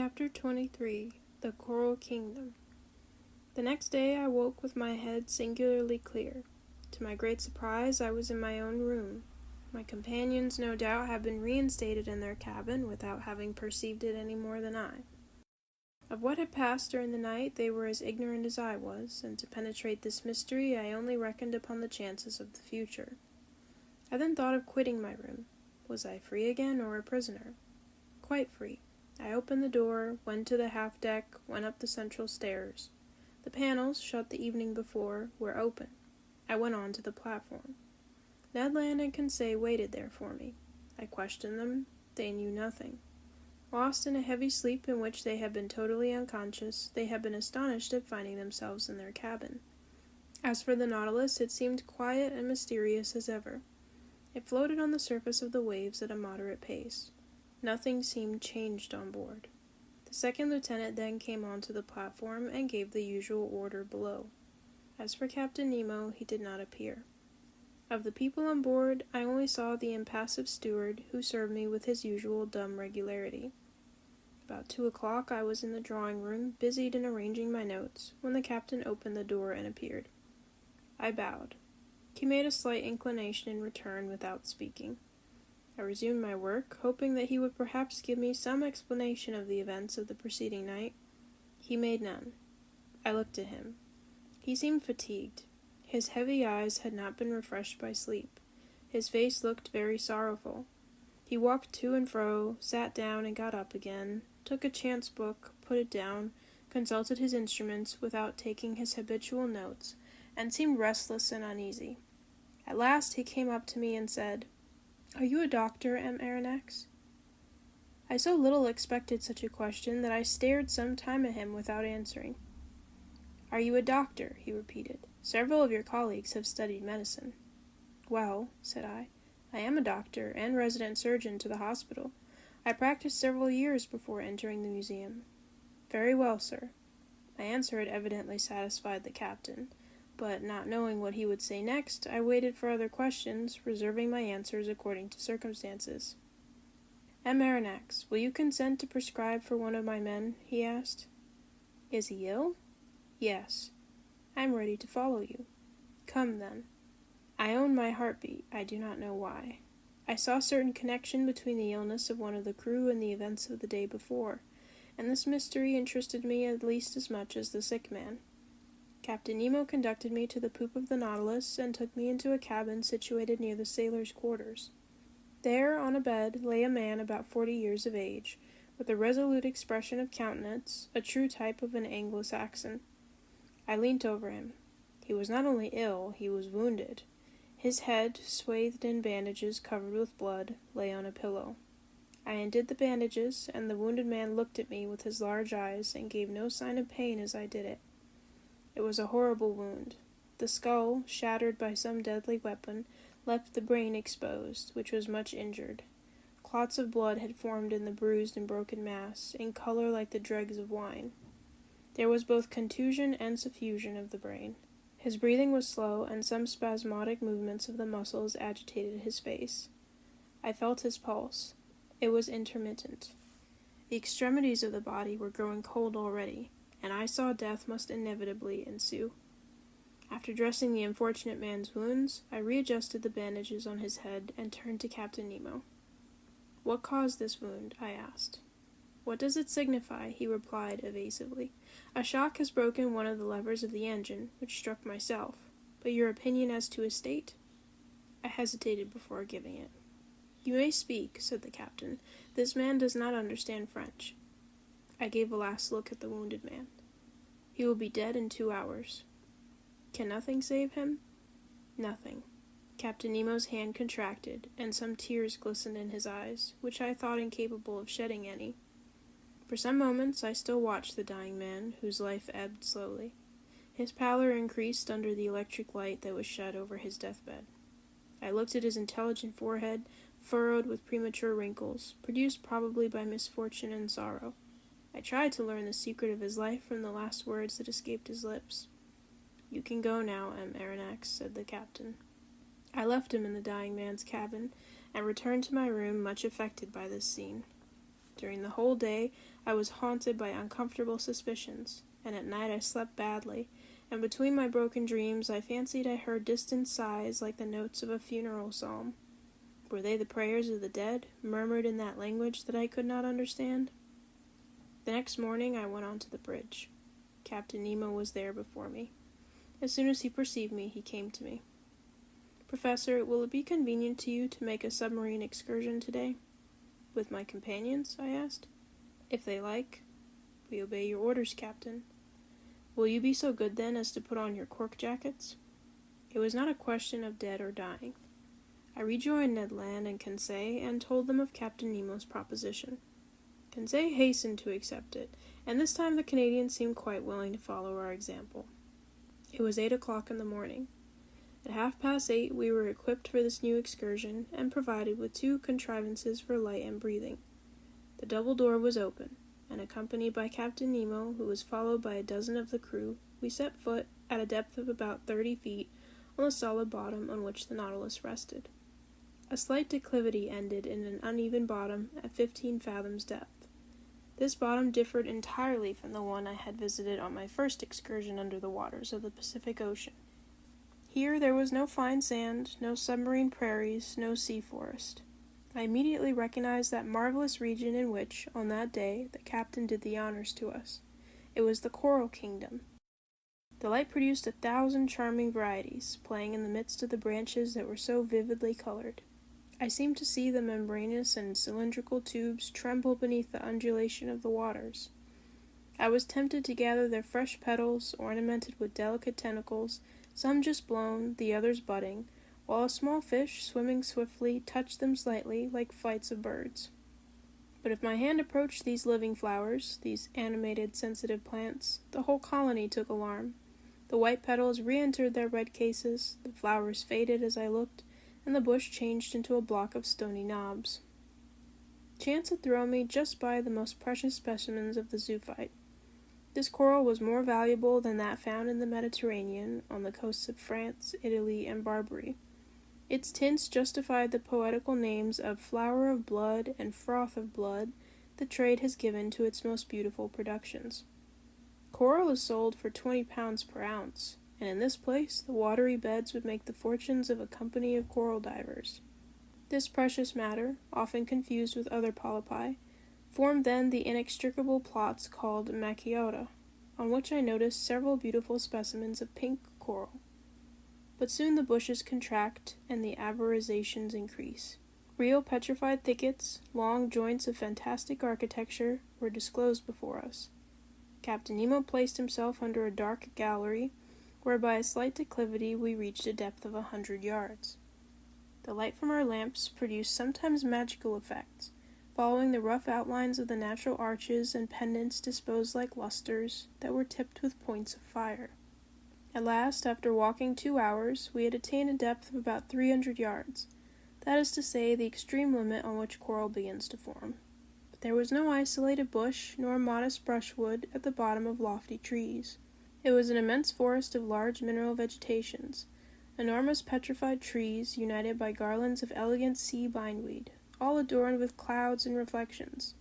Chapter 23 The Coral Kingdom. The next day I woke with my head singularly clear. To my great surprise, I was in my own room. My companions, no doubt, had been reinstated in their cabin without having perceived it any more than I. Of what had passed during the night, they were as ignorant as I was, and to penetrate this mystery I only reckoned upon the chances of the future. I then thought of quitting my room. Was I free again, or a prisoner? Quite free. I opened the door, went to the half-deck, went up the central stairs. The panels, shut the evening before, were open. I went on to the platform. Ned Land and Conseil waited there for me. I questioned them. They knew nothing. Lost in a heavy sleep in which they had been totally unconscious, they had been astonished at finding themselves in their cabin. As for the Nautilus, it seemed quiet and mysterious as ever. It floated on the surface of the waves at a moderate pace. Nothing seemed changed on board. The second lieutenant then came onto the platform and gave the usual order below. As for Captain Nemo, he did not appear. Of the people on board, I only saw the impassive steward, who served me with his usual dumb regularity. About 2 o'clock I was in the drawing-room, busied in arranging my notes, when the captain opened the door and appeared. I bowed. He made a slight inclination in return without speaking. I resumed my work, hoping that he would perhaps give me some explanation of the events of the preceding night. He made none. I looked at him. He seemed fatigued. His heavy eyes had not been refreshed by sleep. His face looked very sorrowful. He walked to and fro, sat down and got up again, took a chance book, put it down, consulted his instruments without taking his habitual notes, and seemed restless and uneasy. At last he came up to me and said, "Are you a doctor, M. Aronnax?" I so little expected such a question that I stared some time at him without answering. "Are you a doctor?" he repeated. "Several of your colleagues have studied medicine." "Well," said I am a doctor and resident surgeon to the hospital. I practiced several years before entering the museum." "Very well, sir." My answer had evidently satisfied the captain, but not knowing what he would say next, I waited for other questions, reserving my answers according to circumstances. "M. Aronnax, will you consent to prescribe for one of my men?" he asked. "Is he ill?" "Yes." "I am ready to follow you." "Come, then." I own my heartbeat, I do not know why. I saw certain connection between the illness of one of the crew and the events of the day before, and this mystery interested me at least as much as the sick man. Captain Nemo conducted me to the poop of the Nautilus and took me into a cabin situated near the sailors' quarters. There, on a bed, lay a man about 40 years of age, with a resolute expression of countenance, a true type of an Anglo-Saxon. I leant over him. He was not only ill, he was wounded. His head, swathed in bandages covered with blood, lay on a pillow. I undid the bandages, and the wounded man looked at me with his large eyes and gave no sign of pain as I did it. It was a horrible wound. The skull, shattered by some deadly weapon, left the brain exposed, which was much injured. Clots of blood had formed in the bruised and broken mass, in color like the dregs of wine. There was both contusion and suffusion of the brain. His breathing was slow, and some spasmodic movements of the muscles agitated his face. I felt his pulse. It was intermittent. The extremities of the body were growing cold already, and I saw death must inevitably ensue. After dressing the unfortunate man's wounds, I readjusted the bandages on his head and turned to Captain Nemo. "What caused this wound?" I asked. "What does it signify?" he replied evasively. "A shock has broken one of the levers of the engine, which struck myself. But your opinion as to his state?" I hesitated before giving it. "You may speak," said the captain. "This man does not understand French." I gave a last look at the wounded man. "He will be dead in 2 hours." "Can nothing save him?" "Nothing." Captain Nemo's hand contracted, and some tears glistened in his eyes, which I thought incapable of shedding any. For some moments I still watched the dying man, whose life ebbed slowly. His pallor increased under the electric light that was shed over his deathbed. I looked at his intelligent forehead, furrowed with premature wrinkles, produced probably by misfortune and sorrow. I tried to learn the secret of his life from the last words that escaped his lips. "You can go now, M. Aronnax," said the captain. I left him in the dying man's cabin, and returned to my room much affected by this scene. During the whole day, I was haunted by uncomfortable suspicions, and at night I slept badly, and between my broken dreams I fancied I heard distant sighs like the notes of a funeral psalm. Were they the prayers of the dead, murmured in that language that I could not understand? The next morning I went on to the bridge. Captain Nemo was there before me. As soon as he perceived me, he came to me. "Professor, will it be convenient to you to make a submarine excursion today?" "With my companions?" I asked. "If they like." "We obey your orders, Captain." "Will you be so good, then, as to put on your cork jackets?" It was not a question of dead or dying. I rejoined Ned Land and Conseil and told them of Captain Nemo's proposition. Conseil hastened to accept it, and this time the Canadian seemed quite willing to follow our example. It was 8 o'clock in the morning. At 8:30 we were equipped for this new excursion and provided with 2 contrivances for light and breathing. The double door was open, and accompanied by Captain Nemo, who was followed by a dozen of the crew, we set foot, at a depth of about 30 feet, on the solid bottom on which the Nautilus rested. A slight declivity ended in an uneven bottom at 15 fathoms depth. This bottom differed entirely from the one I had visited on my first excursion under the waters of the Pacific Ocean. Here there was no fine sand, no submarine prairies, no sea forest. I immediately recognized that marvelous region in which, on that day, the captain did the honors to us. It was the Coral Kingdom. The light produced 1,000 charming varieties, playing in the midst of the branches that were so vividly colored. I seemed to see the membranous and cylindrical tubes tremble beneath the undulation of the waters. I was tempted to gather their fresh petals, ornamented with delicate tentacles, some just blown, the others budding, while a small fish, swimming swiftly, touched them slightly, like flights of birds. But if my hand approached these living flowers, these animated, sensitive plants, the whole colony took alarm. The white petals re-entered their red cases, the flowers faded as I looked, and the bush changed into a block of stony knobs. Chance had thrown me just by the most precious specimens of the zoophyte. This coral was more valuable than that found in the Mediterranean, on the coasts of France, Italy, and Barbary. Its tints justified the poetical names of flower of blood and froth of blood the trade has given to its most beautiful productions. Coral is sold for 20 pounds per ounce, and in this place the watery beds would make the fortunes of a company of coral divers. This precious matter, often confused with other polypi, formed then the inextricable plots called Macchiota, on which I noticed several beautiful specimens of pink coral. But soon the bushes contract, and the arborizations increase. Real petrified thickets, long joints of fantastic architecture, were disclosed before us. Captain Nemo placed himself under a dark gallery, where by a slight declivity we reached a depth of 100 yards. The light from our lamps produced sometimes magical effects, following the rough outlines of the natural arches and pendants disposed like lustres that were tipped with points of fire. At last, after walking 2 hours, we had attained a depth of about 300 yards, that is to say, the extreme limit on which coral begins to form. But there was no isolated bush nor modest brushwood at the bottom of lofty trees. It was an immense forest of large mineral vegetations, enormous petrified trees united by garlands of elegant sea bindweed, all adorned with clouds and reflections.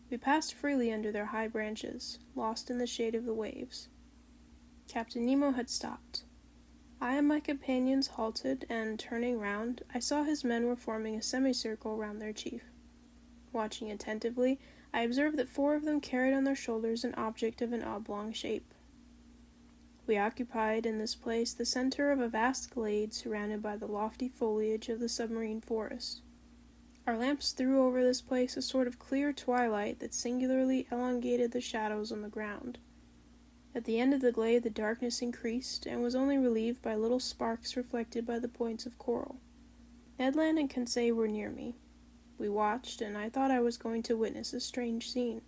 We passed freely under their high branches, lost in the shade of the waves. Captain Nemo had stopped. I and my companions halted, and, turning round, I saw his men were forming a semicircle round their chief. Watching attentively, I observed that 4 of them carried on their shoulders an object of an oblong shape. We occupied in this place the center of a vast glade surrounded by the lofty foliage of the submarine forest. Our lamps threw over this place a sort of clear twilight that singularly elongated the shadows on the ground. At the end of the glade the darkness increased, and was only relieved by little sparks reflected by the points of coral. Ned Land and Conseil were near me. We watched, and I thought I was going to witness a strange scene.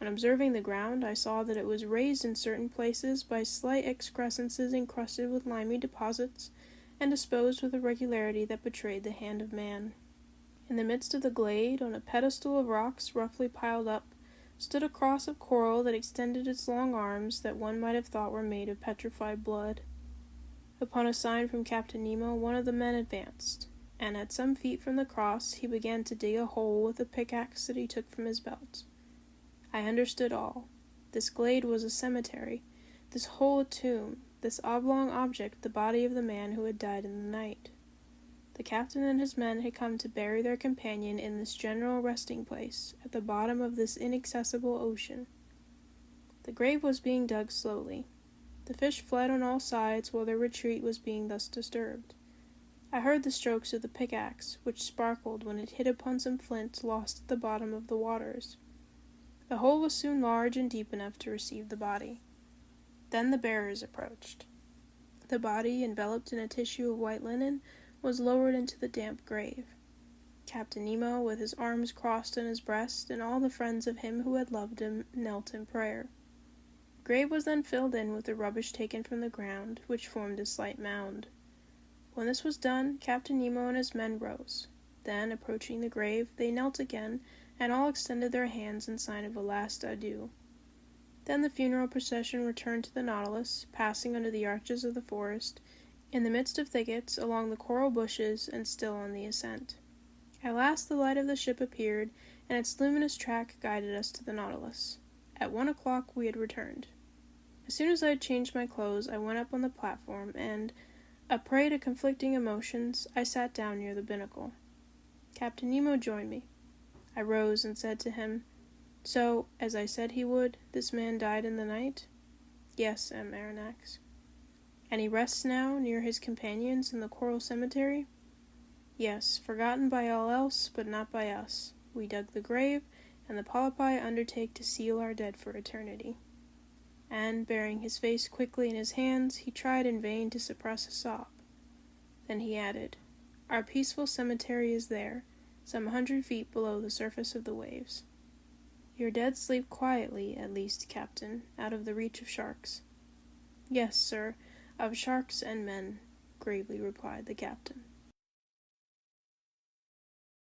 On observing the ground, I saw that it was raised in certain places by slight excrescences encrusted with limy deposits, and disposed with a regularity that betrayed the hand of man. In the midst of the glade, on a pedestal of rocks roughly piled up, stood a cross of coral that extended its long arms that one might have thought were made of petrified blood. Upon a sign from Captain Nemo, one of the men advanced, and at some feet from the cross he began to dig a hole with a pickaxe that he took from his belt. I understood all. This glade was a cemetery, this hole a tomb, this oblong object the body of the man who had died in the night. The captain and his men had come to bury their companion in this general resting place, at the bottom of this inaccessible ocean. The grave was being dug slowly. The fish fled on all sides while their retreat was being thus disturbed. I heard the strokes of the pickaxe, which sparkled when it hit upon some flint lost at the bottom of the waters. The hole was soon large and deep enough to receive the body. Then the bearers approached. The body, enveloped in a tissue of white linen, was lowered into the damp grave. Captain Nemo, with his arms crossed on his breast, and all the friends of him who had loved him, knelt in prayer. The grave was then filled in with the rubbish taken from the ground, which formed a slight mound. When this was done, Captain Nemo and his men rose. Then, approaching the grave, they knelt again, and all extended their hands in sign of a last adieu. Then the funeral procession returned to the Nautilus, passing under the arches of the forest, in the midst of thickets, along the coral bushes, and still on the ascent. At last the light of the ship appeared, and its luminous track guided us to the Nautilus. At 1 o'clock we had returned. As soon as I had changed my clothes, I went up on the platform, and, a prey to conflicting emotions, I sat down near the binnacle. Captain Nemo joined me. I rose and said to him, "So, as I said he would, this man died in the night?" "Yes, M. Aronnax." "And he rests now, near his companions in the coral cemetery?" "Yes, forgotten by all else, but not by us. We dug the grave, and the polypi undertake to seal our dead for eternity." And, burying his face quickly in his hands, he tried in vain to suppress a sob. Then he added, "Our peaceful cemetery is there, some 100 feet below the surface of the waves. Your dead sleep quietly, at least, Captain, out of the reach of sharks." "Yes, sir, of sharks and men," gravely replied the captain.